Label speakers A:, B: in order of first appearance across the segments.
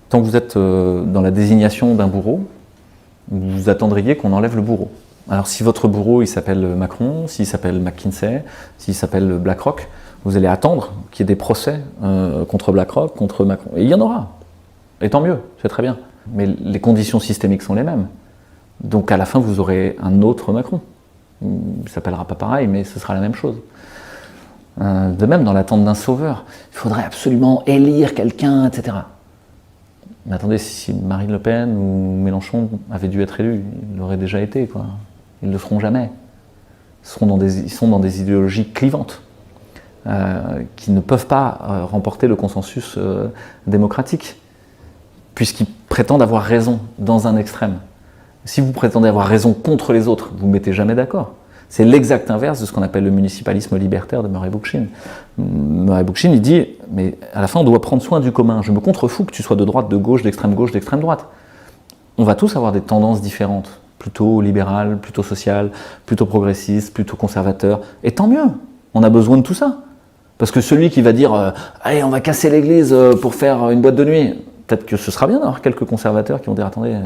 A: Tant que vous êtes dans la désignation d'un bourreau, vous attendriez qu'on enlève le bourreau. Alors si votre bourreau il s'appelle Macron, s'il s'appelle McKinsey, s'il s'appelle BlackRock, vous allez attendre qu'il y ait des procès contre BlackRock, contre Macron. Et il y en aura. Et tant mieux, c'est très bien. Mais les conditions systémiques sont les mêmes. Donc à la fin, vous aurez un autre Macron. Il ne s'appellera pas pareil, mais ce sera la même chose. De même, dans l'attente d'un sauveur, il faudrait absolument élire quelqu'un, etc. Mais attendez, si Marine Le Pen ou Mélenchon avaient dû être élus, ils l'auraient déjà été, quoi. Ils ne le seront jamais. Ils sont dans des idéologies clivantes, qui ne peuvent pas remporter le consensus démocratique, puisqu'ils prétendent avoir raison dans un extrême. Si vous prétendez avoir raison contre les autres, vous ne mettez jamais d'accord. C'est l'exact inverse de ce qu'on appelle le municipalisme libertaire de Murray Bookchin. Murray Bookchin, il dit, mais à la fin, on doit prendre soin du commun. Je me contrefous que tu sois de droite, de gauche, d'extrême droite. On va tous avoir des tendances différentes, plutôt libérales, plutôt sociales, plutôt progressistes, plutôt conservateurs. Et tant mieux, on a besoin de tout ça. Parce que celui qui va dire « Allez, on va casser l'église pour faire une boîte de nuit », peut-être que ce sera bien d'avoir quelques conservateurs qui vont dire « Attendez,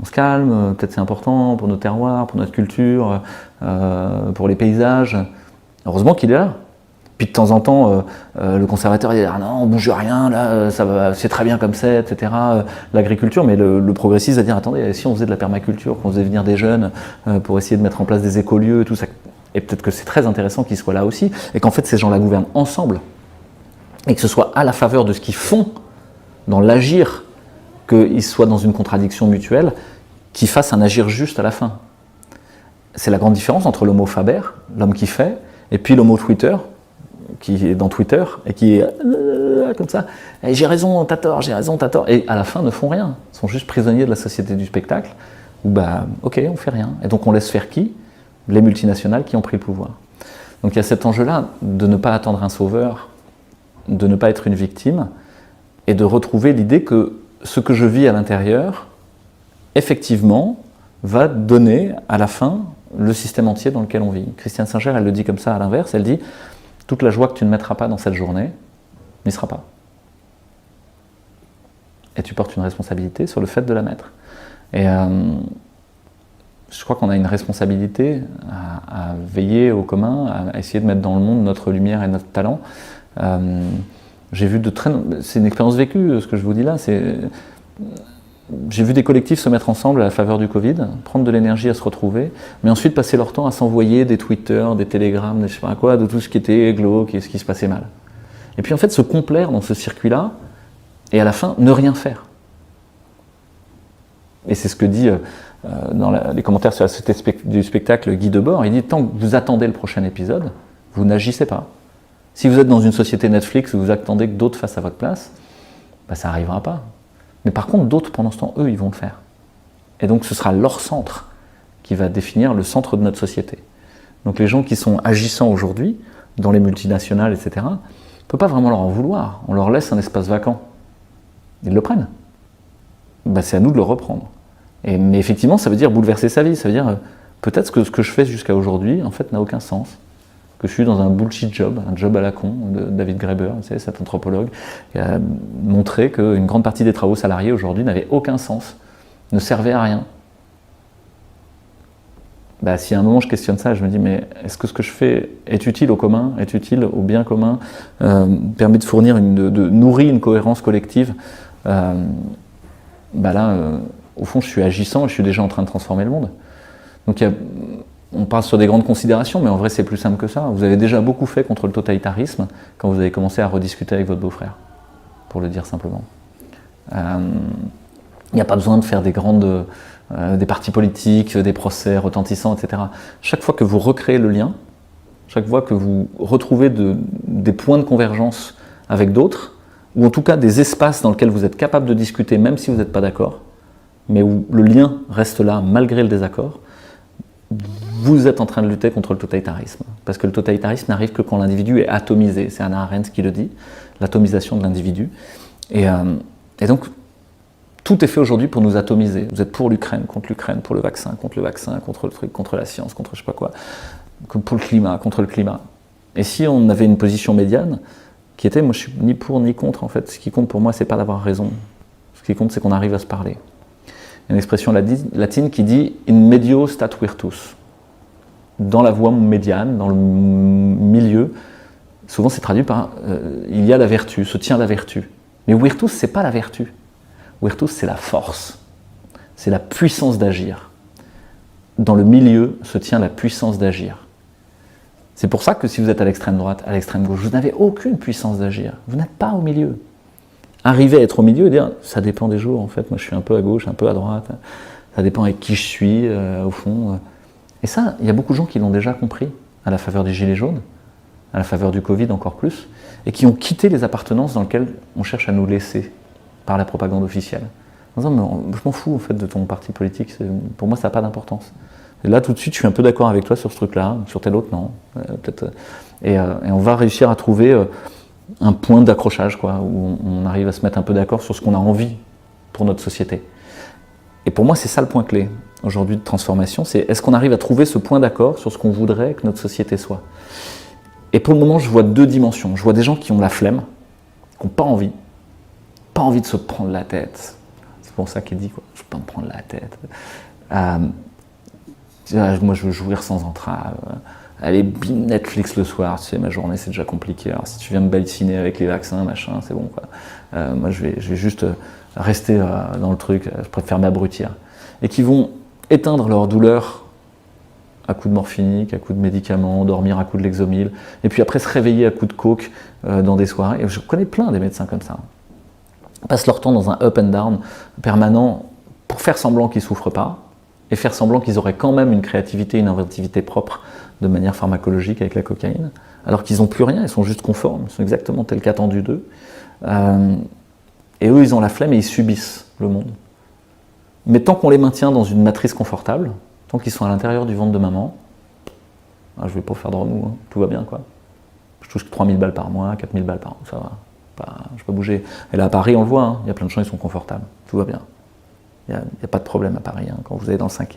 A: on se calme, peut-être c'est important pour nos terroirs, pour notre culture, pour les paysages. » Heureusement qu'il est là. Puis de temps en temps, le conservateur il dit « Ah non, on bouge rien, là, ça va, c'est très bien comme ça, etc. » L'agriculture, mais le progressiste va dire « Attendez, si on faisait de la permaculture, qu'on faisait venir des jeunes pour essayer de mettre en place des écolieux, tout ça. » Et peut-être que c'est très intéressant qu'ils soient là aussi, et qu'en fait ces gens-là gouvernent ensemble, et que ce soit à la faveur de ce qu'ils font, dans l'agir, qu'ils soient dans une contradiction mutuelle, qu'ils fassent un agir juste à la fin. C'est la grande différence entre l'homo faber, l'homme qui fait, et puis l'homo Twitter, qui est dans Twitter, et qui est comme ça, hey, j'ai raison, t'as tort, et à la fin ne font rien, ils sont juste prisonniers de la société du spectacle, où bah ok, on fait rien, et donc on laisse faire qui ? Les multinationales qui ont pris le pouvoir. Donc il y a cet enjeu-là de ne pas attendre un sauveur, de ne pas être une victime, et de retrouver l'idée que ce que je vis à l'intérieur, effectivement, va donner à la fin le système entier dans lequel on vit. Christiane Singer, elle le dit comme ça à l'inverse, elle dit « Toute la joie que tu ne mettras pas dans cette journée, n'y sera pas. » Et tu portes une responsabilité sur le fait de la mettre. Et je crois qu'on a une responsabilité à veiller au commun, à essayer de mettre dans le monde notre lumière et notre talent. J'ai vu c'est une expérience vécue, ce que je vous dis là. J'ai vu des collectifs se mettre ensemble à la faveur du Covid, prendre de l'énergie à se retrouver, mais ensuite passer leur temps à s'envoyer des Twitter, des télégrammes, des je sais pas quoi, de tout ce qui était glauque et ce qui se passait mal. Et puis en fait se complaire dans ce circuit-là, et à la fin ne rien faire. Et c'est ce que dit dans les commentaires sur la société du spectacle Guy Debord, il dit « Tant que vous attendez le prochain épisode, vous n'agissez pas. Si vous êtes dans une société Netflix où vous attendez que d'autres fassent à votre place, bah, ça n'arrivera pas. Mais par contre, d'autres, pendant ce temps, eux, ils vont le faire. Et donc ce sera leur centre qui va définir le centre de notre société. Donc les gens qui sont agissants aujourd'hui, dans les multinationales, etc., on ne peut pas vraiment leur en vouloir. On leur laisse un espace vacant. Ils le prennent. Bah, c'est à nous de le reprendre. Mais effectivement, ça veut dire bouleverser sa vie. Ça veut dire peut-être que ce que je fais jusqu'à aujourd'hui, en fait, n'a aucun sens. Que je suis dans un bullshit job, un job à la con, de David Graeber, vous savez, cet anthropologue, qui a montré qu'une grande partie des travaux salariés aujourd'hui n'avaient aucun sens, ne servaient à rien. Bah, si à un moment je questionne ça, je me dis, mais est-ce que ce que je fais est utile au commun, est utile au bien commun, permet de fournir, nourrir une cohérence collective, bah là, au fond, je suis agissant et je suis déjà en train de transformer le monde. Donc on parle sur des grandes considérations, mais en vrai, c'est plus simple que ça. Vous avez déjà beaucoup fait contre le totalitarisme quand vous avez commencé à rediscuter avec votre beau-frère, pour le dire simplement. Il n'y a pas besoin de faire des partis politiques, des procès retentissants, etc. Chaque fois que vous recréez le lien, chaque fois que vous retrouvez des points de convergence avec d'autres, ou en tout cas des espaces dans lesquels vous êtes capable de discuter, même si vous n'êtes pas d'accord, mais où le lien reste là malgré le désaccord, vous êtes en train de lutter contre le totalitarisme. Parce que le totalitarisme n'arrive que quand l'individu est atomisé. C'est Hannah Arendt qui le dit, l'atomisation de l'individu. Et donc, tout est fait aujourd'hui pour nous atomiser. Vous êtes pour l'Ukraine, pour le vaccin, contre le truc, contre la science, contre je sais pas quoi, pour le climat, contre le climat. Et si on avait une position médiane, qui était, moi je suis ni pour ni contre en fait, ce qui compte pour moi c'est pas d'avoir raison, Ce qui compte, c'est qu'on arrive à se parler. Il y a une expression latine qui dit « in medio stat virtus ». Dans la voie médiane, dans le milieu, souvent c'est traduit par il y a la vertu, se tient la vertu. Mais virtus, c'est pas la vertu. Virtus, c'est la force. C'est la puissance d'agir. Dans le milieu se tient la puissance d'agir. C'est pour ça que si vous êtes à l'extrême droite, à l'extrême gauche, vous n'avez aucune puissance d'agir. Vous n'êtes pas au milieu. Arriver à être au milieu et dire, ça dépend des jours en fait, moi je suis un peu à gauche, un peu à droite, ça dépend avec qui je suis au fond. Et ça, il y a beaucoup de gens qui l'ont déjà compris, à la faveur des gilets jaunes, à la faveur du Covid encore plus, et qui ont quitté les appartenances dans lesquelles on cherche à nous laisser par la propagande officielle. En disant, je m'en fous en fait de ton parti politique, pour moi ça n'a pas d'importance. Et là tout de suite je suis un peu d'accord avec toi sur ce truc-là, sur tel autre non. Peut-être, et on va réussir à trouver un point d'accrochage, quoi, où on arrive à se mettre un peu d'accord sur ce qu'on a envie pour notre société. Et pour moi c'est ça le point clé aujourd'hui de transformation, c'est est-ce qu'on arrive à trouver ce point d'accord sur ce qu'on voudrait que notre société soit. Et pour le moment je vois deux dimensions. Je vois des gens qui ont la flemme, qui n'ont pas envie de se prendre la tête. C'est pour ça qu'il dit, quoi, je ne peux pas me prendre la tête. Moi, je veux jouir sans entrave. Aller Netflix le soir, tu sais, ma journée, c'est déjà compliqué. Alors, si tu viens me baïtiner avec les vaccins, machin, c'est bon, quoi. Moi, je vais juste rester dans le truc. Je préfère m'abrutir. Et qui vont éteindre leur douleur à coups de morphinique, à coups de médicaments, dormir à coups de Lexomil, et puis après se réveiller à coups de coke dans des soirées. Et je connais plein des médecins comme ça. Passent leur temps dans un up and down permanent pour faire semblant qu'ils ne souffrent pas et faire semblant qu'ils auraient quand même une créativité, une inventivité propre de manière pharmacologique avec la cocaïne, alors qu'ils n'ont plus rien, ils sont juste conformes, ils sont exactement tels qu'attendus d'eux. Et eux, ils ont la flemme et ils subissent le monde. Mais tant qu'on les maintient dans une matrice confortable, tant qu'ils sont à l'intérieur du ventre de maman, je ne vais pas faire de remous, hein, tout va bien, quoi. Je touche 3000 balles par mois, 4000 balles par mois, ça va. Je peux bouger. Et là à Paris, on le voit, hein, il y a plein de gens qui sont confortables, tout va bien. Il n'y a pas de problème à Paris. Hein. Quand vous allez dans le 5e, tout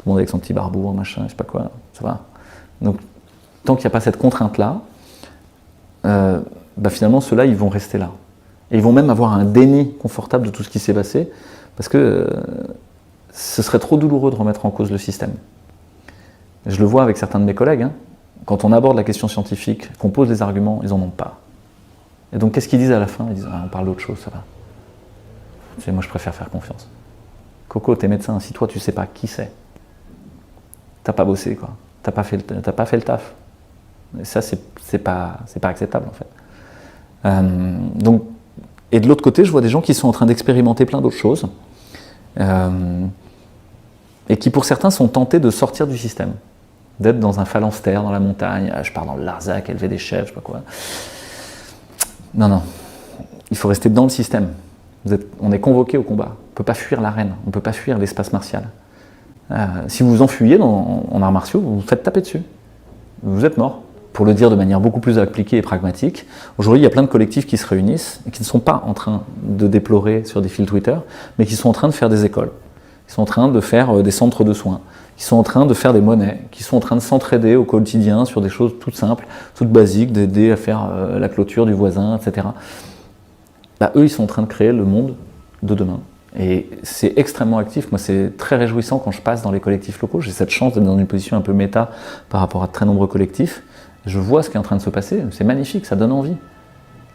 A: le monde avec son petit barbour, machin, je sais pas quoi, ça va. Donc, tant qu'il n'y a pas cette contrainte-là, finalement, ceux-là, ils vont rester là. Et ils vont même avoir un déni confortable de tout ce qui s'est passé, parce que ce serait trop douloureux de remettre en cause le système. Je le vois avec certains de mes collègues, hein, quand on aborde la question scientifique, qu'on pose des arguments, ils n'en ont pas. Et donc, qu'est-ce qu'ils disent à la fin? Ils disent, on parle d'autre chose, ça va. Moi, je préfère faire confiance. Coco, t'es médecin, si toi, tu sais pas qui c'est, t'as pas bossé, quoi. T'as pas fait le taf. Et ça, c'est pas acceptable, en fait. Et de l'autre côté, je vois des gens qui sont en train d'expérimenter plein d'autres choses, et qui, pour certains, sont tentés de sortir du système, d'être dans un phalanstère, dans la montagne, je pars dans le Larzac, élever des chèvres, je sais pas quoi. Non, il faut rester dans le système. On est convoqué au combat. On ne peut pas fuir l'arène, on ne peut pas fuir l'espace martial. Si vous vous enfuyez en arts martiaux, vous vous faites taper dessus. Vous êtes mort. Pour le dire de manière beaucoup plus appliquée et pragmatique, aujourd'hui il y a plein de collectifs qui se réunissent et qui ne sont pas en train de déplorer sur des fils Twitter, mais qui sont en train de faire des écoles, qui sont en train de faire des centres de soins, qui sont en train de faire des monnaies, qui sont en train de s'entraider au quotidien sur des choses toutes simples, toutes basiques, d'aider à faire la clôture du voisin, etc. Eux, ils sont en train de créer le monde de demain. Et c'est extrêmement actif. Moi, c'est très réjouissant quand je passe dans les collectifs locaux. J'ai cette chance d'être dans une position un peu méta par rapport à de très nombreux collectifs. Je vois ce qui est en train de se passer. C'est magnifique, ça donne envie.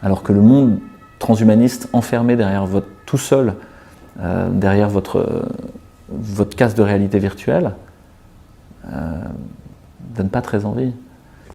A: Alors que le monde transhumaniste enfermé derrière tout seul, derrière votre casque de réalité virtuelle, donne pas très envie.